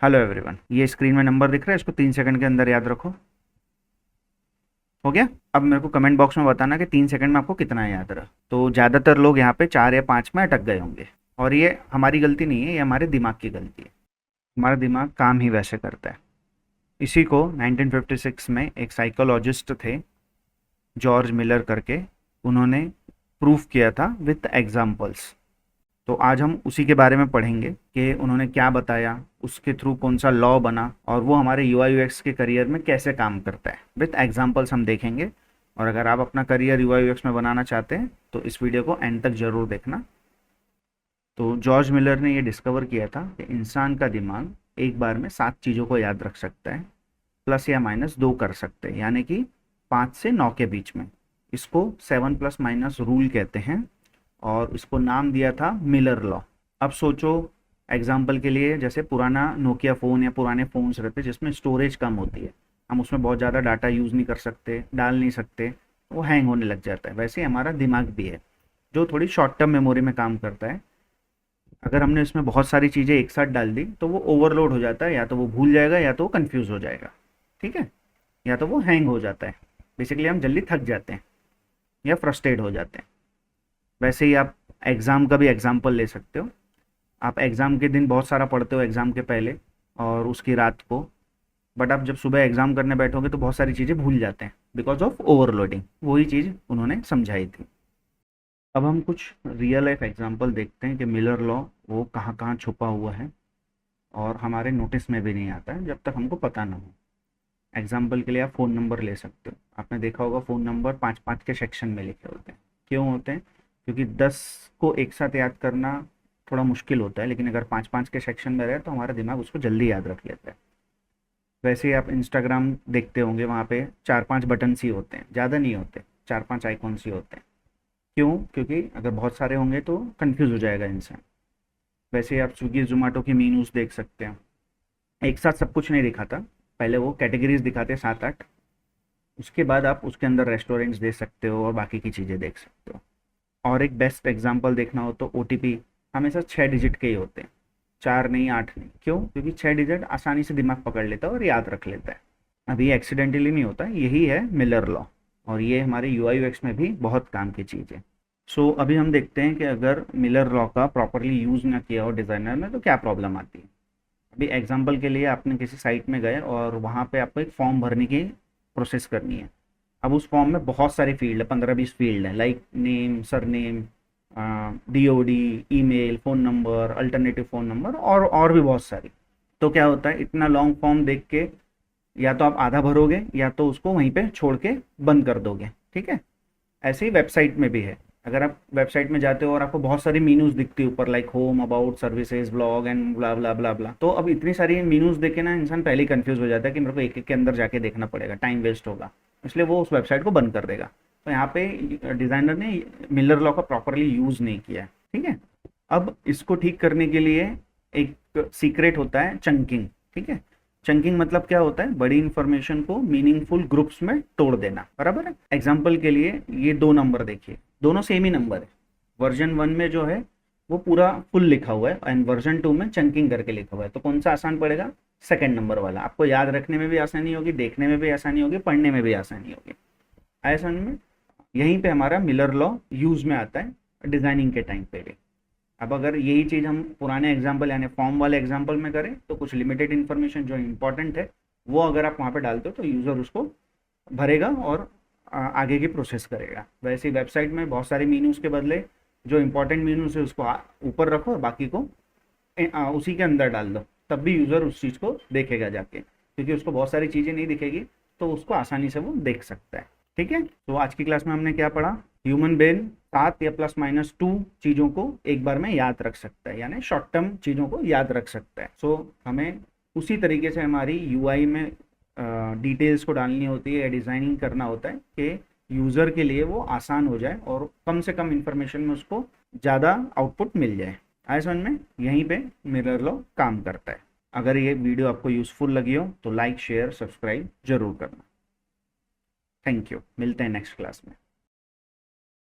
Hello everyone, ये screen में number दिख रहा है, इसको 3 सेकंड के अंदर याद रखो। हो गया? अब मेरे को कमेंट बॉक्स में बताना कि 3 सेकंड में आपको कितना याद रहा। तो ज़्यादातर लोग यहाँ पे 4 या 5 में अटक गए होंगे। और ये हमारी गलती नहीं है, ये हमारे दिमाग की गलती है। हमारा दिमाग काम ही वैसे करता है। इसी को 1956 में एक साइकोलॉजिस्ट थे, जॉर्ज मिलर करके, उन्होंने प्रूफ किया था विथ एग्जाम्पल्स। तो आज हम उसी के बारे में पढ़ेंगे कि उन्होंने क्या बताया, उसके थ्रू कौन सा लॉ बना और वो हमारे यूआई यूएक्स के करियर में कैसे काम करता है। विथ एग्जांपल्स हम देखेंगे। और अगर आप अपना करियर यूआई यूएक्स में बनाना चाहते हैं तो इस वीडियो को एंड तक जरूर देखना। तो जॉर्ज मिलर ने ये डिस्कवर किया था कि इंसान का दिमाग एक बार में 7 चीज़ों को याद रख सकता है, प्लस या माइनस 2 कर सकते हैं, यानी कि 5 से 9 के बीच में। इसको 7 + रूल कहते हैं और इसको नाम दिया था मिलर लॉ। अब सोचो, एग्जाम्पल के लिए, जैसे पुराना नोकिया फ़ोन या पुराने फ़ोन्स रहते जिसमें स्टोरेज कम होती है, हम उसमें बहुत ज़्यादा डाटा यूज़ नहीं कर सकते, डाल नहीं सकते, वो हैंग होने लग जाता है। वैसे ही हमारा दिमाग भी है, जो थोड़ी शॉर्ट टर्म मेमोरी में काम करता है। अगर हमने इसमें बहुत सारी चीज़ें एक साथ डाल दी तो वो ओवरलोड हो जाता है, या तो वो भूल जाएगा या तो वो कन्फ्यूज़ हो जाएगा। ठीक है? या तो वो हैंग हो जाता है। बेसिकली हम जल्दी थक जाते हैं या फ्रस्ट्रेट हो जाते हैं। वैसे ही आप एग्ज़ाम का भी एग्जाम्पल ले सकते हो। आप एग्ज़ाम के दिन बहुत सारा पढ़ते हो एग्ज़ाम के पहले और उसकी रात को, बट आप जब सुबह एग्ज़ाम करने बैठोगे तो बहुत सारी चीज़ें भूल जाते हैं बिकॉज ऑफ ओवरलोडिंग। वही चीज़ उन्होंने समझाई थी। अब हम कुछ रियल लाइफ एग्जाम्पल देखते हैं कि मिलर लॉ वो कहाँ कहाँ छुपा हुआ है और हमारे नोटिस में भी नहीं आता है जब तक हमको पता ना हो। एग्जाम्पल के लिए आप फ़ोन नंबर ले सकते हो। आपने देखा होगा फ़ोन नंबर 5-5 के सेक्शन में लिखे होते हैं। क्यों होते हैं? क्योंकि 10 को एक साथ याद करना थोड़ा मुश्किल होता है, लेकिन अगर 5-5 के सेक्शन में रहे तो हमारा दिमाग उसको जल्दी याद रख लेता है। वैसे ही आप इंस्टाग्राम देखते होंगे, वहाँ पे 4-5 बटन्स ही होते हैं, ज़्यादा नहीं होते, 4-5 आइकॉन्स ही होते हैं। क्यों? क्योंकि अगर बहुत सारे होंगे तो कन्फ्यूज़ हो जाएगा इंसान। वैसे ही आप स्विगी जोमेटो की मीनूज़ देख सकते हैं। एक साथ सब कुछ नहीं दिखाता, पहले वो कैटेगरीज दिखाते 7-8, उसके बाद आप उसके अंदर रेस्टोरेंट्स दे सकते हो और बाकी की चीज़ें देख सकते हो। और एक बेस्ट एग्जांपल देखना हो तो ओटीपी हमेशा 6 डिजिट के ही होते हैं, 4 नहीं, 8 नहीं। क्यों? क्योंकि 6 डिजिट आसानी से दिमाग पकड़ लेता है और याद रख लेता है। अभी एक्सीडेंटली नहीं होता, यही है मिलर लॉ। और ये हमारे यूआई यूएक्स में भी बहुत काम की चीज़ है। सो अभी हम देखते हैं कि अगर मिलर लॉ का प्रॉपरली यूज़ ना किया हो डिज़ाइनर ने तो क्या प्रॉब्लम आती है। अभी एग्जांपल के लिए, आपने किसी साइट में गए और वहाँ पे आपको एक फॉर्म भरने की प्रोसेस करनी है। अब उस फॉर्म में बहुत सारी फील्ड है, 15-20 फील्ड है, like name, surname, DoD, email, phone number, alternative phone number और भी बहुत सारी। तो क्या होता है, इतना लॉन्ग फॉर्म देख के या तो आप आधा भरोगे या तो उसको वहीं पे छोड़ के बंद कर दोगे। ठीक है? ऐसे ही वेबसाइट में भी है। अगर आप वेबसाइट में जाते हो और आपको बहुत सारी मीनूज दिखती है ऊपर, like home, about, services, blog and blah blah blah blah, तो अब इतनी सारी मीनूज देखे ना इंसान पहले ही कंफ्यूज हो जाता है कि मेरे को एक एक के अंदर जाके देखना पड़ेगा, टाइम वेस्ट होगा, इसलिए वो उस वेबसाइट को बंद कर देगा। तो यहाँ पे डिज़ाइनर ने मिलर लॉ का प्रॉपरली यूज़ नहीं किया है। ठीक है? अब इसको ठीक करने के लिए एक सीक्रेट होता है, चंकिंग। ठीक है? चंकिंग मतलब क्या होता है? बड़ी इंफॉर्मेशन को मीनिंगफुल ग्रुप्स में तोड़ देना। बराबर है? एग्जाम्पल के लिए ये 2 नंबर देखिए, दोनों सेम ही नंबर है। वर्जन 1 में जो है वो पूरा फुल लिखा हुआ है एंड वर्जन 2 में चंकिंग करके लिखा हुआ है। तो कौन सा आसान पड़ेगा? सेकंड नंबर वाला। आपको याद रखने में भी आसानी होगी, देखने में भी आसानी होगी, पढ़ने में भी आसानी होगी। ऐसा में यहीं पे हमारा मिलर लॉ यूज में आता है, डिजाइनिंग के टाइम पे भी। अब अगर यही चीज़ हम पुराने एग्जाम्पल यानी फॉर्म वाले एग्जाम्पल में करें तो कुछ लिमिटेड इन्फॉर्मेशन जो इंपॉर्टेंट है वो अगर आप वहाँ पे डालते हो तो यूज़र उसको भरेगा और आगे की प्रोसेस करेगा। वैसे ही वेबसाइट में बहुत सारे मीनूज़ के बदले जो इंपॉर्टेंट मीनूज़ है उसको ऊपर रखो और बाकी को उसी के अंदर डाल दो, तब भी यूज़र उस चीज़ को देखेगा जाके, क्योंकि उसको बहुत सारी चीज़ें नहीं दिखेगी तो उसको आसानी से वो देख सकता है। ठीक है? तो आज की क्लास में हमने क्या पढ़ा? ह्यूमन ब्रेन 7 या +-2 चीज़ों को एक बार में याद रख सकता है, यानी शॉर्ट टर्म चीज़ों को याद रख सकता है। सो हमें उसी तरीके से हमारी यूआई में डिटेल्स को डालनी होती है या डिज़ाइनिंग करना होता है कि यूज़र के लिए वो आसान हो जाए और कम से कम इंफॉर्मेशन में उसको ज़्यादा आउटपुट मिल जाए। आए समझ में? यहीं पे मिरर लॉ काम करता है। अगर ये वीडियो आपको यूज़फुल लगी हो तो लाइक, शेयर, सब्सक्राइब जरूर करना। Thank you. मिलते हैं नेक्स्ट क्लास में।